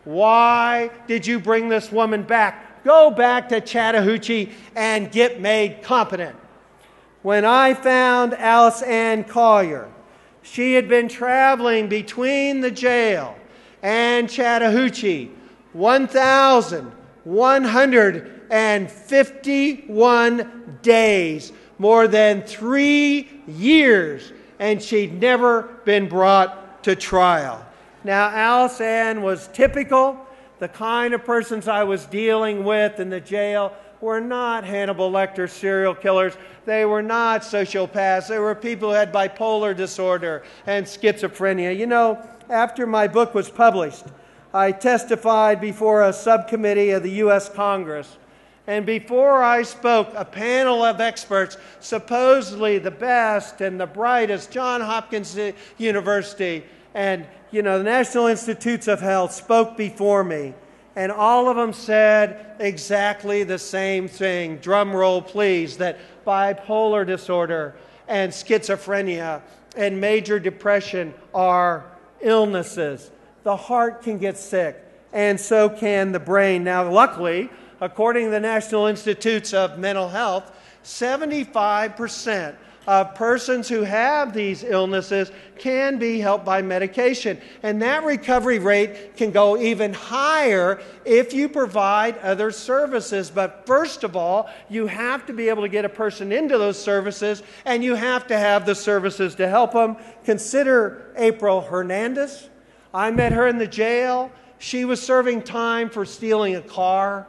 Why did you bring this woman back? Go back to Chattahoochee and get made competent. When I found Alice Ann Collier, she had been traveling between the jail and Chattahoochee 1,151 days, more than 3 years, and she'd never been brought to trial. Now, Alice Ann was typical. The kind of persons I was dealing with in the jail were not Hannibal Lecter serial killers. They were not sociopaths. They were people who had bipolar disorder and schizophrenia. You know, after my book was published, I testified before a subcommittee of the U.S. Congress. And before I spoke, a panel of experts, supposedly the best and the brightest, Johns Hopkins University and, the National Institutes of Health, spoke before me. And all of them said exactly the same thing. Drum roll, please, that bipolar disorder and schizophrenia and major depression are illnesses. The heart can get sick, and so can the brain. Now, luckily, according to the National Institutes of Mental Health, 75% of persons who have these illnesses can be helped by medication. And that recovery rate can go even higher if you provide other services. But first of all, you have to be able to get a person into those services, and you have to have the services to help them. Consider April Hernandez. I met her in the jail. She was serving time for stealing a car.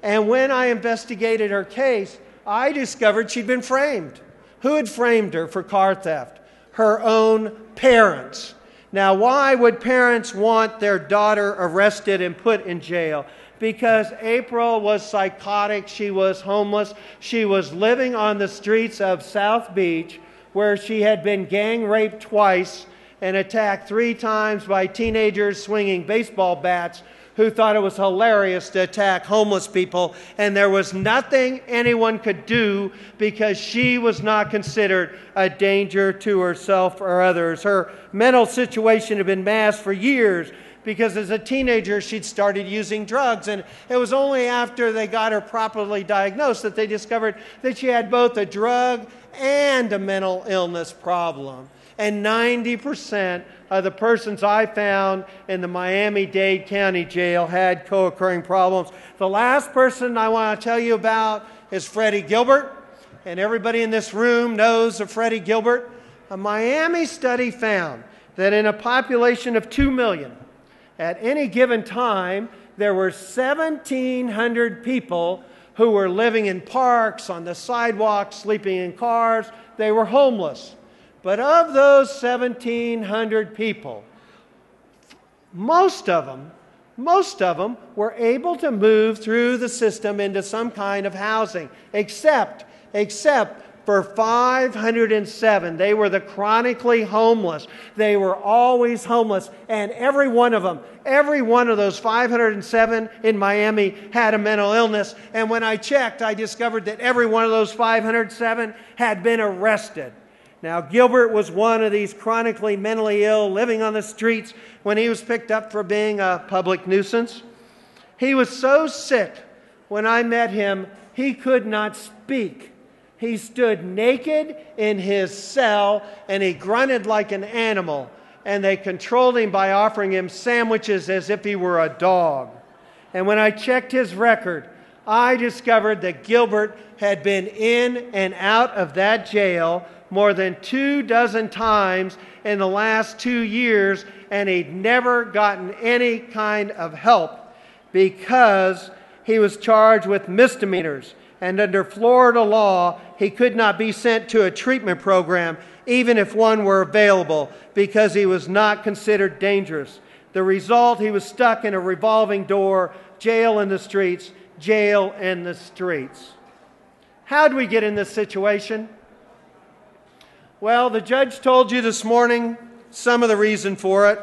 And when I investigated her case, I discovered she'd been framed. Who had framed her for car theft? Her own parents. Now, why would parents want their daughter arrested and put in jail? Because April was psychotic. She was homeless. She was living on the streets of South Beach, where she had been gang raped twice and attacked 3 times by teenagers swinging baseball bats who thought it was hilarious to attack homeless people, and there was nothing anyone could do because she was not considered a danger to herself or others. Her mental situation had been masked for years because as a teenager she'd started using drugs, and it was only after they got her properly diagnosed that they discovered that she had both a drug and a mental illness problem. And 90% of the persons I found in the Miami-Dade County Jail had co-occurring problems. The last person I want to tell you about is Freddie Gilbert. And everybody in this room knows of Freddie Gilbert. A Miami study found that in a population of 2 million, at any given time, there were 1,700 people who were living in parks, on the sidewalks, sleeping in cars. They were homeless. But of those 1,700 people, most of them were able to move through the system into some kind of housing, except for 507. They were the chronically homeless. They were always homeless. And every one of those 507 in Miami had a mental illness. And when I checked, I discovered that every one of those 507 had been arrested. Now, Gilbert was one of these chronically mentally ill living on the streets when he was picked up for being a public nuisance. He was so sick when I met him, he could not speak. He stood naked in his cell and he grunted like an animal, and they controlled him by offering him sandwiches as if he were a dog. And when I checked his record, I discovered that Gilbert had been in and out of that jail more than 24 times in the last 2 years, and he'd never gotten any kind of help because he was charged with misdemeanors. And under Florida law, he could not be sent to a treatment program, even if one were available, because he was not considered dangerous. The result, he was stuck in a revolving door, jail in the streets, jail in the streets. How did we get in this situation? Well, the judge told you this morning some of the reason for it.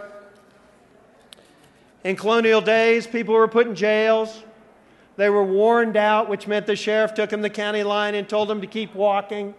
In colonial days, people were put in jails. They were warned out, which meant the sheriff took them to the county line and told them to keep walking.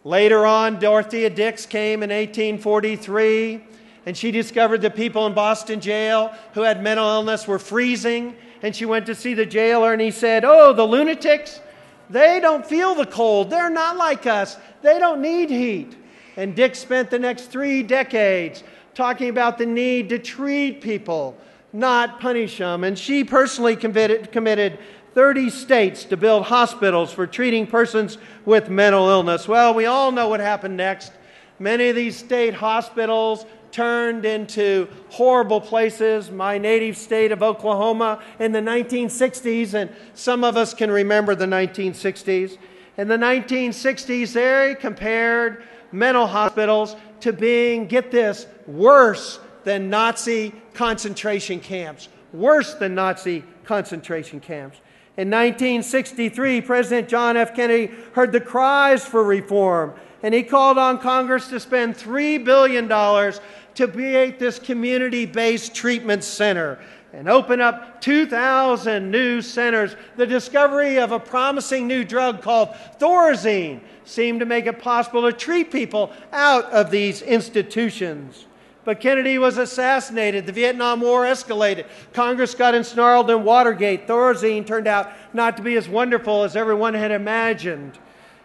Later on, Dorothea Dix came in 1843, And she discovered that people in Boston jail who had mental illness were freezing. And she went to see the jailer and he said, "Oh, the lunatics, they don't feel the cold. They're not like us. They don't need heat." And Dick spent the next 3 decades talking about the need to treat people, not punish them. And she personally committed 30 states to build hospitals for treating persons with mental illness. Well, we all know what happened next. Many of these state hospitals turned into horrible places. My native state of Oklahoma in the 1960s, and some of us can remember the 1960s. In the 1960s, they compared mental hospitals to being, get this, worse than Nazi concentration camps. Worse than Nazi concentration camps. In 1963, President John F. Kennedy heard the cries for reform, and he called on Congress to spend $3 billion to create this community-based treatment center and open up 2,000 new centers. The discovery of a promising new drug called Thorazine seemed to make it possible to treat people out of these institutions. But Kennedy was assassinated. The Vietnam War escalated. Congress got ensnarled in Watergate. Thorazine turned out not to be as wonderful as everyone had imagined.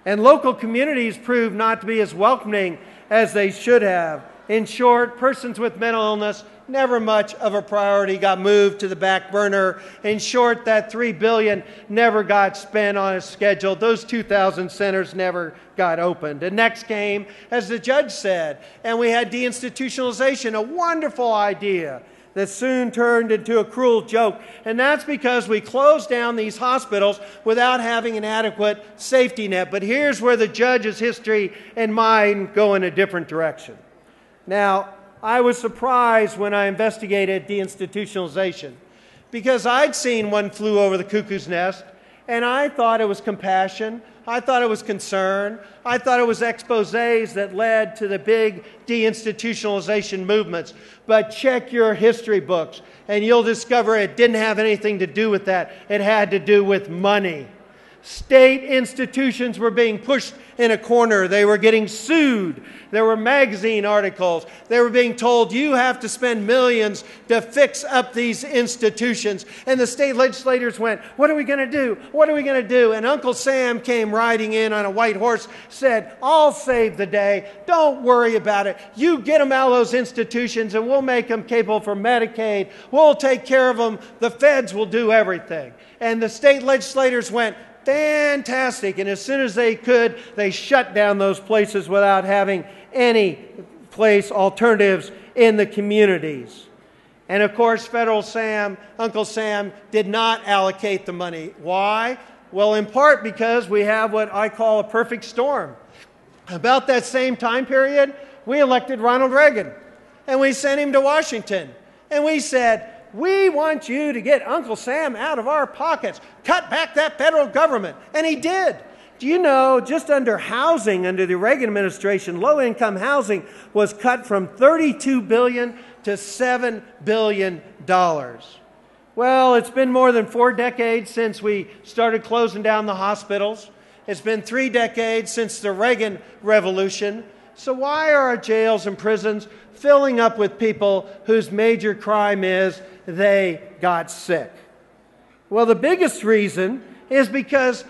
And local communities proved not to be as welcoming as they should have. In short, persons with mental illness, never much of a priority, got moved to the back burner. In short, that $3 billion never got spent on a schedule. Those 2,000 centers never got opened. And next came, as the judge said, and we had deinstitutionalization, a wonderful idea that soon turned into a cruel joke. And that's because we closed down these hospitals without having an adequate safety net. But here's where the judge's history and mine go in a different direction. Now, I was surprised when I investigated deinstitutionalization because I'd seen One Flew Over the Cuckoo's Nest, and I thought it was compassion. I thought it was concern. I thought it was exposés that led to the big deinstitutionalization movements. But check your history books, and you'll discover it didn't have anything to do with that. It had to do with money. State institutions were being pushed in a corner. They were getting sued. There were magazine articles. They were being told, you have to spend millions to fix up these institutions. And the state legislators went, what are we going to do? What are we going to do? And Uncle Sam came riding in on a white horse, said, I'll save the day. Don't worry about it. You get them out of those institutions and we'll make them capable for Medicaid. We'll take care of them. The feds will do everything. And the state legislators went, fantastic. And as soon as they could, they shut down those places without having any place alternatives in the communities. And of course, Uncle Sam did not allocate the money. Why? Well, in part because we have what I call a perfect storm. About that same time period, we elected Ronald Reagan. And we sent him to Washington. And we said, we want you to get Uncle Sam out of our pockets. Cut back that federal government. And he did. Do you know, just under housing, under the Reagan administration, low-income housing was cut from $32 billion to $7 billion. Well, it's been more than 4 decades since we started closing down the hospitals. It's been 3 decades since the Reagan Revolution. So why are our jails and prisons filling up with people whose major crime is they got sick? Well, the biggest reason is because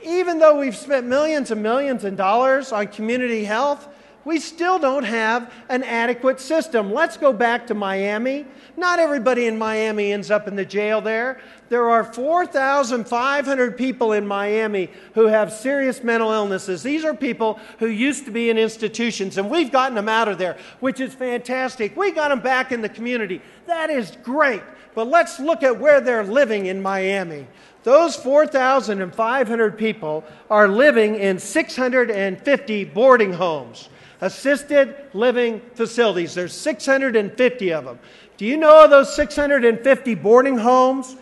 even though we've spent millions and millions of dollars on community health, we still don't have an adequate system. Let's go back to Miami. Not everybody in Miami ends up in the jail there. There are 4,500 people in Miami who have serious mental illnesses. These are people who used to be in institutions, and we've gotten them out of there, which is fantastic. We got them back in the community. That is great. But let's look at where they're living in Miami. Those 4,500 people are living in 650 boarding homes, assisted living facilities. There's 650 of them. Do you know of those 650 boarding homes?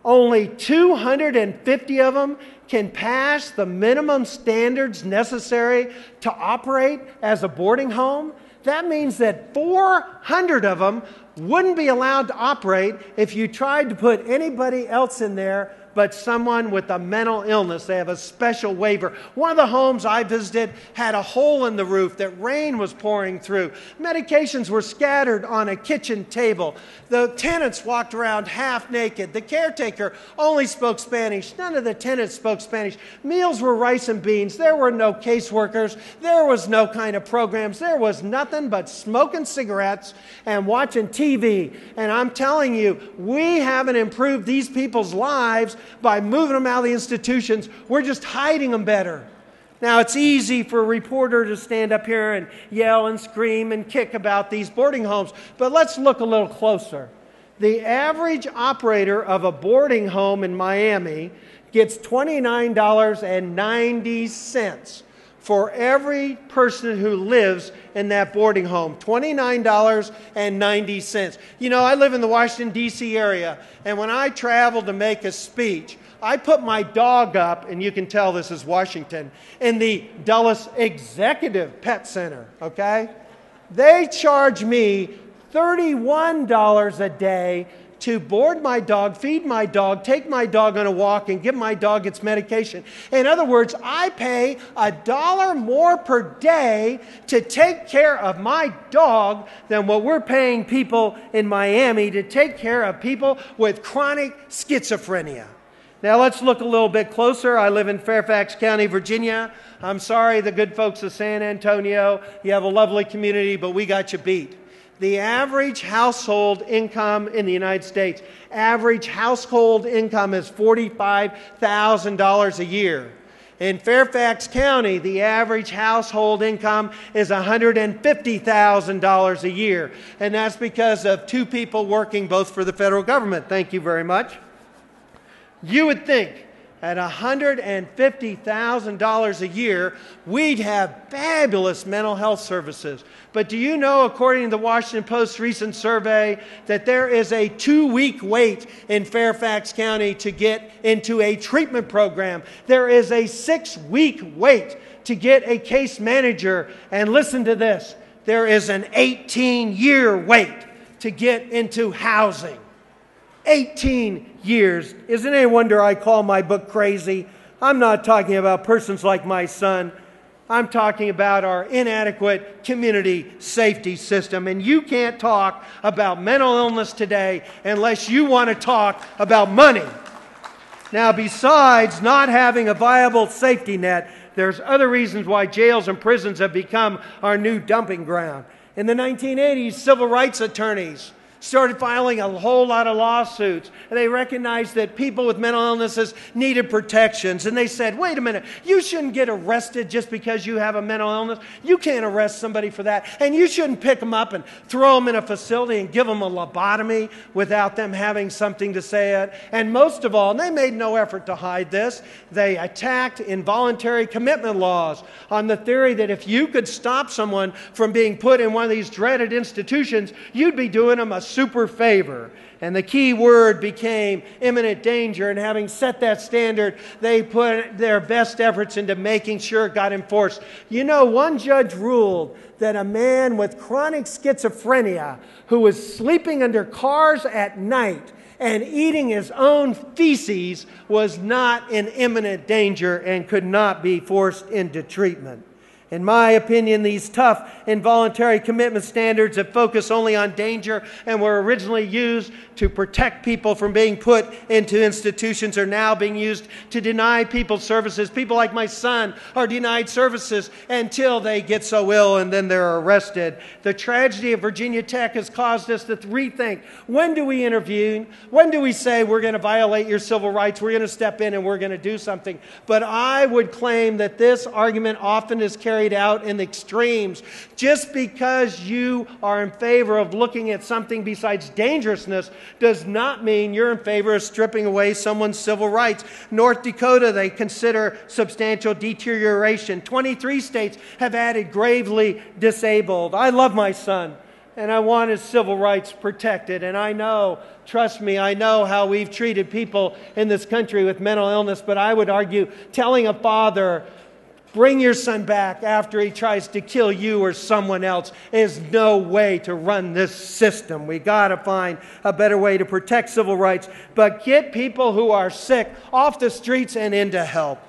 Only 250 of them can pass the minimum standards necessary to operate as a boarding home. That means that 400 of them wouldn't be allowed to operate if you tried to put anybody else in there but someone with a mental illness. They have a special waiver. One of the homes I visited had a hole in the roof that rain was pouring through. Medications were scattered on a kitchen table. The tenants walked around half naked. The caretaker only spoke Spanish. None of the tenants spoke Spanish. Meals were rice and beans. There were no caseworkers. There was no kind of programs. There was nothing but smoking cigarettes and watching TV. And I'm telling you, we haven't improved these people's lives by moving them out of the institutions. We're just hiding them better. Now, it's easy for a reporter to stand up here and yell and scream and kick about these boarding homes, but let's look a little closer. The average operator of a boarding home in Miami gets $29.90 for every person who lives in that boarding home. $29.90. You know, I live in the Washington, D.C. area, and when I travel to make a speech, I put my dog up, and you can tell this is Washington, in the Dulles Executive Pet Center, okay? They charge me $31 a day to board my dog, feed my dog, take my dog on a walk, and give my dog its medication. In other words, I pay $1 more per day to take care of my dog than what we're paying people in Miami to take care of people with chronic schizophrenia. Now let's look a little bit closer. I live in Fairfax County, Virginia. I'm sorry, the good folks of San Antonio. You have a lovely community, but we got you beat. The average household income in the United States, average household income is $45,000 a year. In Fairfax County, the average household income is $150,000 a year. And that's because of two people working both for the federal government. Thank you very much. You would think at $150,000 a year, we'd have fabulous mental health services. But do you know, according to the Washington Post's recent survey, that there is a 2-week wait in Fairfax County to get into a treatment program? There is a 6-week wait to get a case manager. And listen to this, there is an 18-year wait to get into housing. 18 years. Isn't it a wonder I call my book crazy? I'm not talking about persons like my son. I'm talking about our inadequate community safety system. And you can't talk about mental illness today unless you want to talk about money. Now, besides not having a viable safety net, there's other reasons why jails and prisons have become our new dumping ground. In the 1980s, civil rights attorneys started filing a whole lot of lawsuits. And they recognized that people with mental illnesses needed protections. And they said, wait a minute, you shouldn't get arrested just because you have a mental illness. You can't arrest somebody for that. And you shouldn't pick them up and throw them in a facility and give them a lobotomy without them having something to say it. And most of all, and they made no effort to hide this, they attacked involuntary commitment laws on the theory that if you could stop someone from being put in one of these dreaded institutions, you'd be doing them a super favor. And the key word became imminent danger. And having set that standard, they put their best efforts into making sure it got enforced. You know, one judge ruled that a man with chronic schizophrenia who was sleeping under cars at night and eating his own feces was not in imminent danger and could not be forced into treatment. In my opinion, these tough involuntary commitment standards that focus only on danger and were originally used to protect people from being put into institutions are now being used to deny people services. People like my son are denied services until they get so ill and then they're arrested. The tragedy of Virginia Tech has caused us to rethink, when do we intervene? When do we say we're going to violate your civil rights? We're going to step in and we're going to do something. But I would claim that this argument often is carried out in the extremes. Just because you are in favor of looking at something besides dangerousness does not mean you're in favor of stripping away someone's civil rights. North Dakota, they consider substantial deterioration. 23 states have added gravely disabled. I love my son, and I want his civil rights protected. And I know, trust me, I know how we've treated people in this country with mental illness, but I would argue telling a father, bring your son back after he tries to kill you or someone else is no way to run this system. We got to find a better way to protect civil rights, but get people who are sick off the streets and into help.